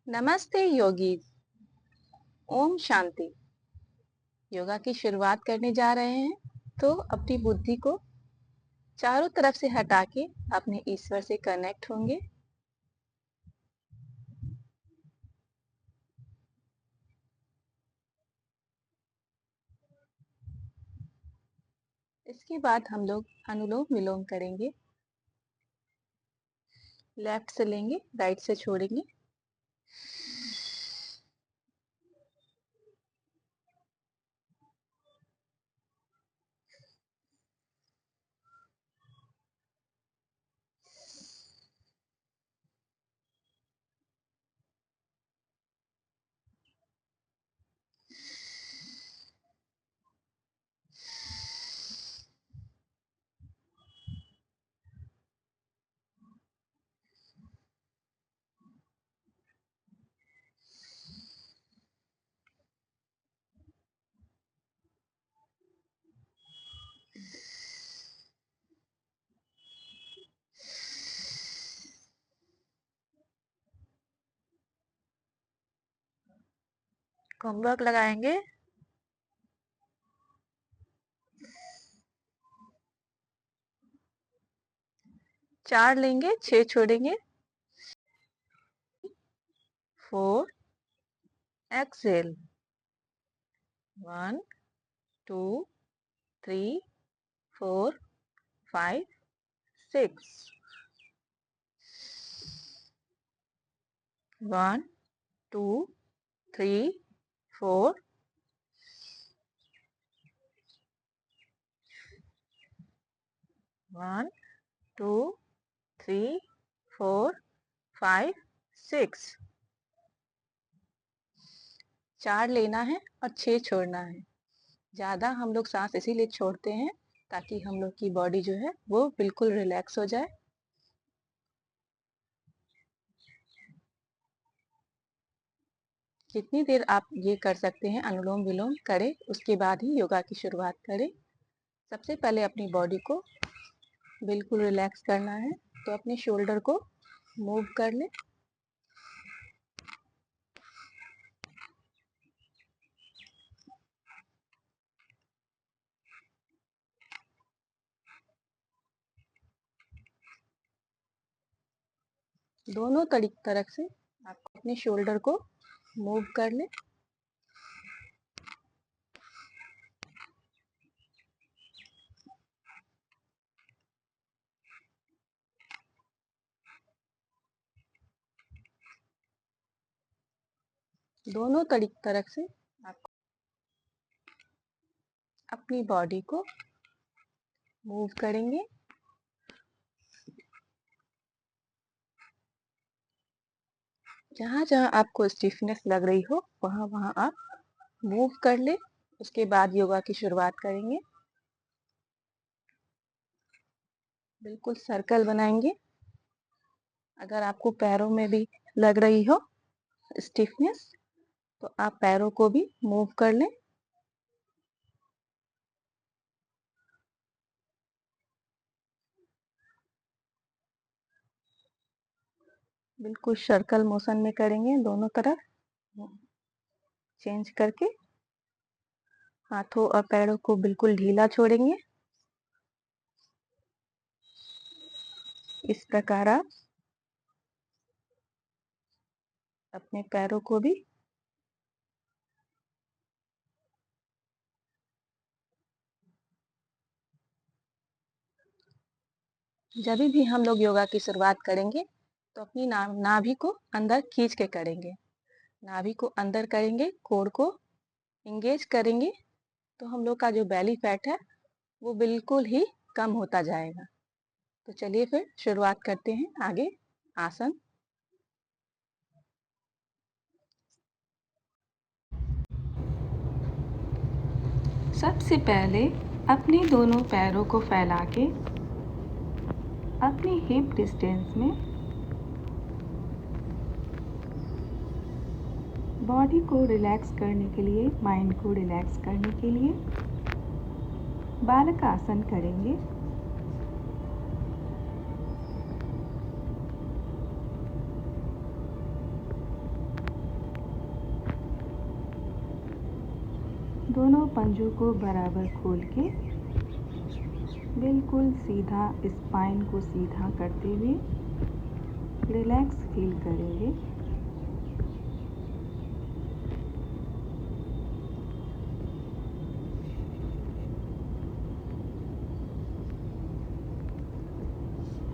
नमस्ते योगी। ओम शांति। योगा की शुरुआत करने जा रहे हैं तो अपनी बुद्धि को चारों तरफ से हटा के अपने ईश्वर से कनेक्ट होंगे। इसके बाद हम लोग अनुलोम विलोम करेंगे। लेफ्ट से लेंगे, राइट से छोड़ेंगे। होमवर्क लगाएंगे। 4 लेंगे, 6 छोड़ेंगे। 4 एक्सेल। 1 2 3 4 5 6। 1 2 3 4 1 2 3 4 5 6। 4 लेना है और 6 छोड़ना है। ज़्यादा हम लोग सांस इसीलिए छोड़ते हैं ताकि हम लोग की बॉडी जो है वो बिल्कुल रिलैक्स हो जाए। जितनी देर आप ये कर सकते हैं अनुलोम विलोम करें, उसके बाद ही योगा की शुरुआत करें। सबसे पहले अपनी बॉडी को बिल्कुल रिलैक्स करना है, तो अपने शोल्डर को मूव कर लें। दोनों तरफ से आप अपने शोल्डर को मूव कर लें। दोनों तरफ से आप अपनी बॉडी को मूव करेंगे। जहाँ जहाँ आपको स्टिफनेस लग रही हो वहाँ वहाँ आप मूव कर ले। उसके बाद योगा की शुरुआत करेंगे। बिल्कुल सर्कल बनाएंगे। अगर आपको पैरों में भी लग रही हो स्टिफनेस तो आप पैरों को भी मूव कर लें। बिल्कुल सर्कल मोशन में करेंगे, दोनों तरफ चेंज करके हाथों और पैरों को बिल्कुल ढीला छोड़ेंगे। इस प्रकार आप अपने पैरों को भी जब भी हम लोग योगा की शुरुआत करेंगे तो अपनी नाभि को अंदर खींच के करेंगे। नाभि को अंदर करेंगे, कोर को इंगेज करेंगे तो हम लोग का जो बेली फैट है वो बिल्कुल ही कम होता जाएगा। तो चलिए फिर शुरुआत करते हैं। आगे आसन। सबसे पहले अपने दोनों पैरों को फैला के अपनी हिप डिस्टेंस में बॉडी को रिलैक्स करने के लिए, माइंड को रिलैक्स करने के लिए बालक आसन करेंगे। दोनों पंजों को बराबर खोल के बिल्कुल सीधा स्पाइन को सीधा करते हुए रिलैक्स फील करेंगे।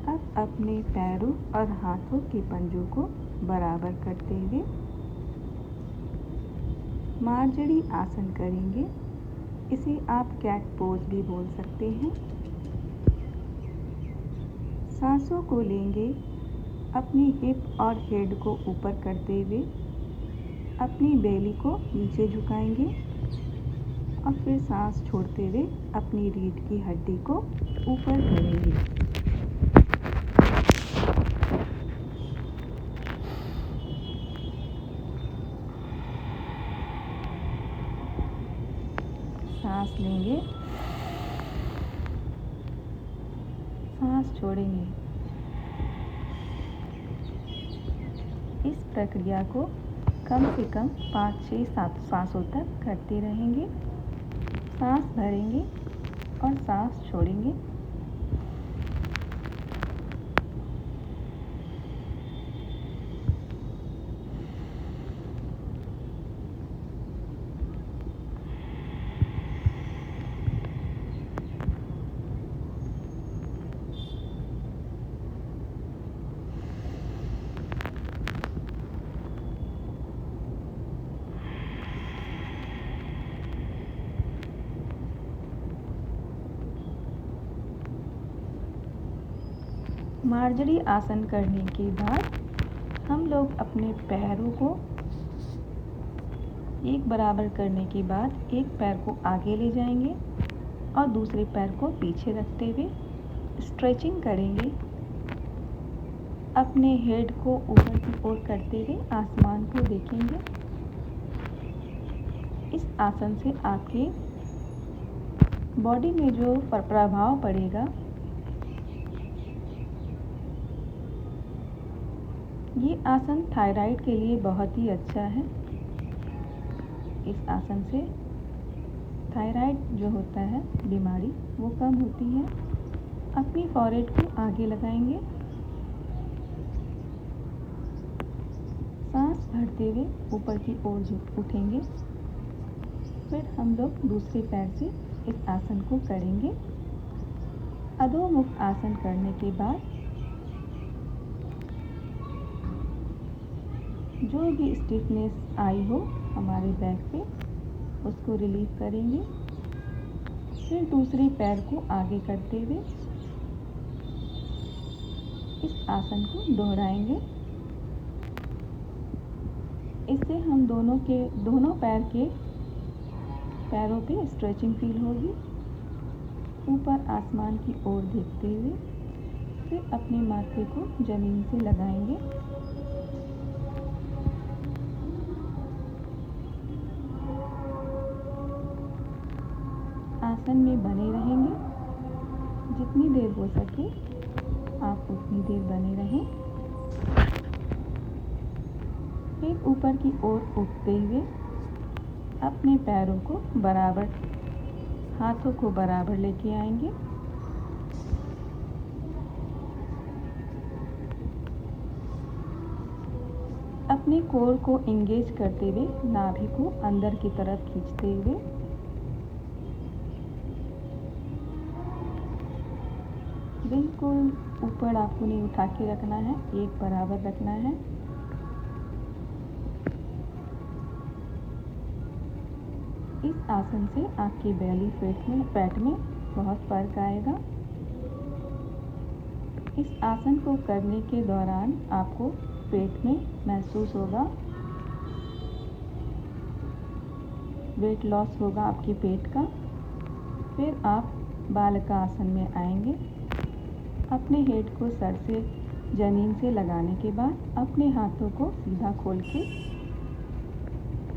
अब अपने पैरों और हाथों के पंजों को बराबर करते हुए मार्जरी आसन करेंगे। इसे आप कैट पोज भी बोल सकते हैं। सांसों को लेंगे, अपनी हिप और हेड को ऊपर करते हुए अपनी बेली को नीचे झुकाएंगे और फिर सांस छोड़ते हुए अपनी रीढ़ की हड्डी को ऊपर करेंगे। सांस लेंगे, सांस छोड़ेंगे। इस प्रक्रिया को कम से कम 5, 6, 7 सांसों तक करते रहेंगे। सांस भरेंगे और सांस छोड़ेंगे। मार्जरी आसन करने के बाद हम लोग अपने पैरों को एक बराबर करने के बाद एक पैर को आगे ले जाएंगे और दूसरे पैर को पीछे रखते हुए स्ट्रेचिंग करेंगे। अपने हेड को ऊपर की ओर करते हुए आसमान को देखेंगे। इस आसन से आपके बॉडी में जो प्रभाव पड़ेगा, ये आसन थायराइड के लिए बहुत ही अच्छा है। इस आसन से थायराइड जो होता है बीमारी, वो कम होती है। अपनी फॉरहेड को आगे लगाएंगे, सांस भरते हुए ऊपर की ओर उठेंगे। फिर हम लोग दूसरे पैर से इस आसन को करेंगे। अधोमुख आसन करने के बाद जो भी स्टिफनेस आई हो हमारे बैक पे, उसको रिलीव करेंगे। फिर दूसरे पैर को आगे करते हुए इस आसन को दोहराएंगे। इससे हम दोनों पैरों पे स्ट्रेचिंग फील होगी। ऊपर आसमान की ओर देखते हुए फिर अपने माथे को जमीन से लगाएंगे। आसन में बने रहेंगे। जितनी देर हो सके आप उतनी देर बने रहें। फिर ऊपर की ओर उठते हुए अपने पैरों को बराबर, हाथों को बराबर लेके आएंगे। अपने कोर को एंगेज करते हुए नाभि को अंदर की तरफ खींचते हुए बिल्कुल ऊपर आपको नहीं उठा के रखना है, एक बराबर रखना है। इस आसन से आपके बेली फैट में बहुत फर्क आएगा। इस आसन को करने के दौरान आपको पेट में महसूस होगा, वेट लॉस होगा आपके पेट का। फिर आप बालकासन में आएंगे। अपने हेड को सर से जमीन से लगाने के बाद अपने हाथों को सीधा खोल के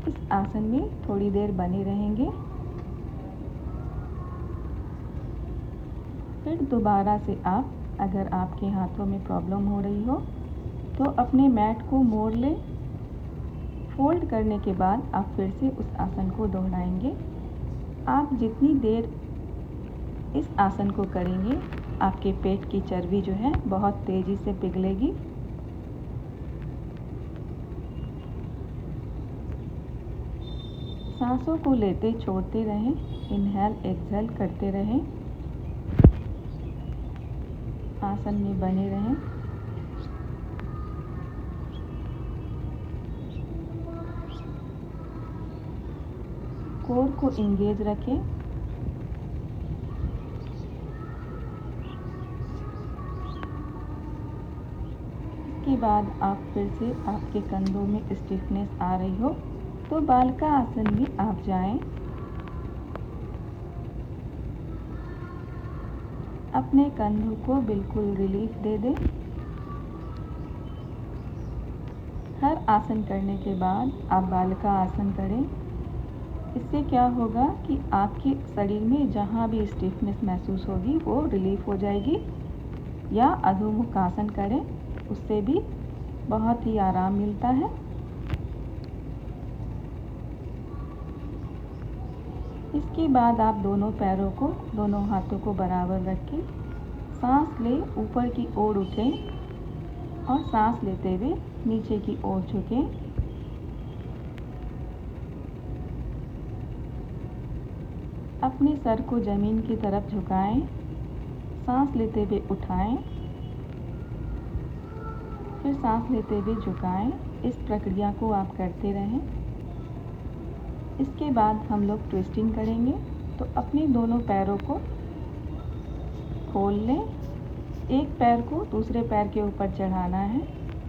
इस आसन में थोड़ी देर बने रहेंगे। फिर दोबारा से आप, अगर आपके हाथों में प्रॉब्लम हो रही हो तो अपने मैट को मोड़ लें। फोल्ड करने के बाद आप फिर से उस आसन को दोहराएंगे। आप जितनी देर इस आसन को करेंगे, आपके पेट की चर्बी जो है बहुत तेज़ी से पिघलेगी। सांसों को लेते छोड़ते रहें, इनहेल एक्सहेल करते रहें, आसन में बने रहें। कोर को इंगेज रखें। इसके बाद आप फिर से आपके कंधों में स्टिफनेस आ रही हो तो बालका आसन में आप जाएं। अपने कंधों को बिल्कुल रिलीफ दे दें। हर आसन करने के बाद आप बालका आसन करें। इससे क्या होगा कि आपके शरीर में जहाँ भी स्टिफनेस महसूस होगी वो रिलीफ हो जाएगी। या अधोमुख आसन करें, उससे भी बहुत ही आराम मिलता है। इसके बाद आप दोनों पैरों को, दोनों हाथों को बराबर रखें, सांस लें, ऊपर की ओर उठें और सांस लेते हुए नीचे की ओर झुकें। अपने सर को ज़मीन की तरफ झुकाएं, सांस लेते हुए उठाएं, फिर सांस लेते हुए झुकाएं। इस प्रक्रिया को आप करते रहें। इसके बाद हम लोग ट्विस्टिंग करेंगे। तो अपने दोनों पैरों को खोल लें। एक पैर को दूसरे पैर के ऊपर चढ़ाना है।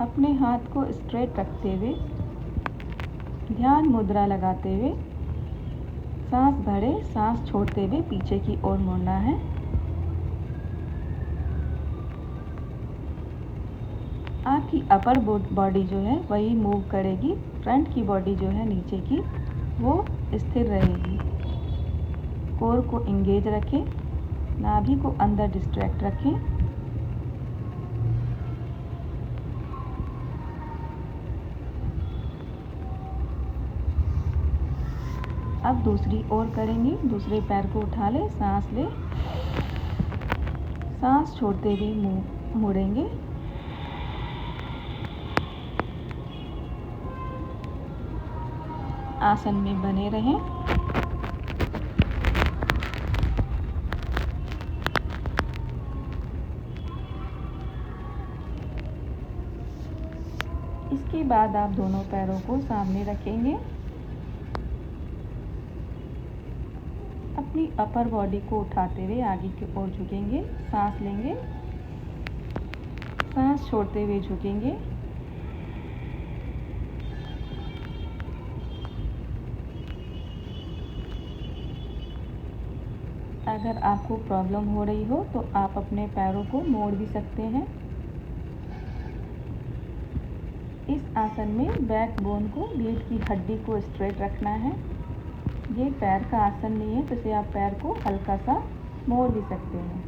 अपने हाथ को स्ट्रेट रखते हुए, ध्यान मुद्रा लगाते हुए सांस भरें, सांस छोड़ते हुए पीछे की ओर मुड़ना है। आपकी अपर बॉडी जो है वही मूव करेगी, फ्रंट की बॉडी जो है नीचे की वो स्थिर रहेगी। कोर को इंगेज रखें, नाभि को अंदर डिस्ट्रैक्ट रखें। अब दूसरी ओर करेंगे। दूसरे पैर को उठा लें, सांस लें, सांस छोड़ते हुए मुड़ेंगे। आसन में बने रहें। इसके बाद आप दोनों पैरों को सामने रखेंगे। अपनी अपर बॉडी को उठाते हुए आगे की ओर झुकेंगे, सांस लेंगे, सांस छोड़ते हुए झुकेंगे। अगर आपको प्रॉब्लम हो रही हो तो आप अपने पैरों को मोड़ भी सकते हैं। इस आसन में बैकबोन को, रीढ़ की हड्डी को स्ट्रेट रखना है। ये पैर का आसन नहीं है, तो इसे आप पैर को हल्का सा मोड़ भी सकते हैं।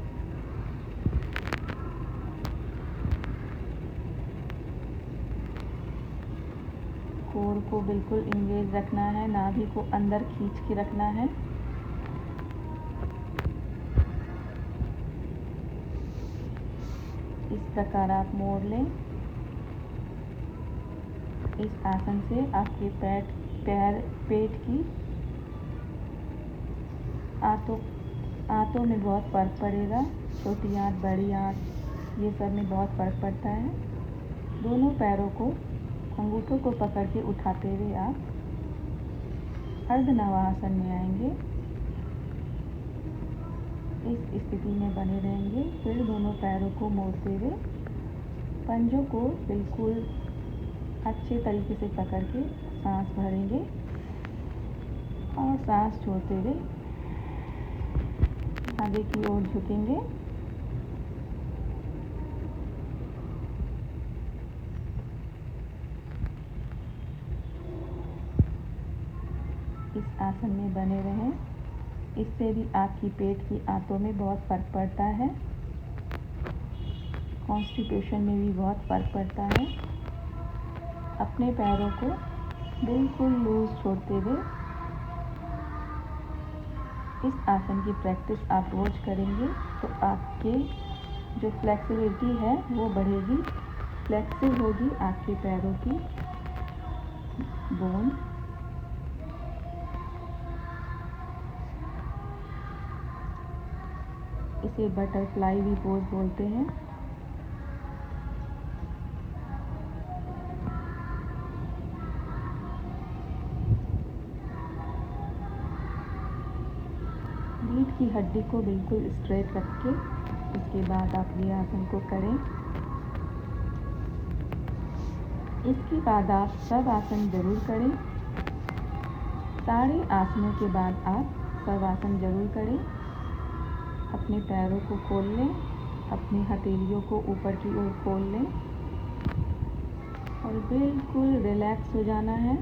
कोर को बिल्कुल इंगेज रखना है, नाभि को अंदर खींच के रखना है। इस प्रकार आप मोड़ लें। इस आसन से आपके पेट की आंतों में बहुत फर्क पड़ेगा। छोटी आंत, बड़ी आंत, ये सब में बहुत फर्क पड़ता है। दोनों पैरों को, अंगूठों को पकड़ के उठाते हुए आप अर्धनवासन में आएंगे। इस स्थिति में बने रहेंगे। फिर दोनों पैरों को मोड़ते हुए पंजों को बिल्कुल अच्छे तरीके से पकड़ के सांस भरेंगे और सांस छोड़ते हुए आगे की ओर झुकेंगे। इस आसन में बने रहें। इससे भी आपकी पेट की आंतों में बहुत फर्क पड़ता है। कॉन्स्टिपेशन में भी बहुत फर्क पड़ता है। अपने पैरों को बिल्कुल लूज छोड़ते हुए इस आसन की प्रैक्टिस आप रोज करेंगे तो आपके जो फ्लेक्सिबिलिटी है वो बढ़ेगी, फ्लेक्सिबल होगी आपके पैरों की बोन। इसे बटरफ्लाई भी पोज बोलते हैं। रीढ़ की हड्डी को बिल्कुल स्ट्रेट रख के उसके बाद आप ये आसन को करें। इसके बाद आप सब आसन जरूर करें। सारे आसनों के बाद आप सब आसन जरूर करें। अपने पैरों को खोल लें, अपनी हथेलियों को ऊपर की ओर खोल लें और बिल्कुल रिलैक्स हो जाना है।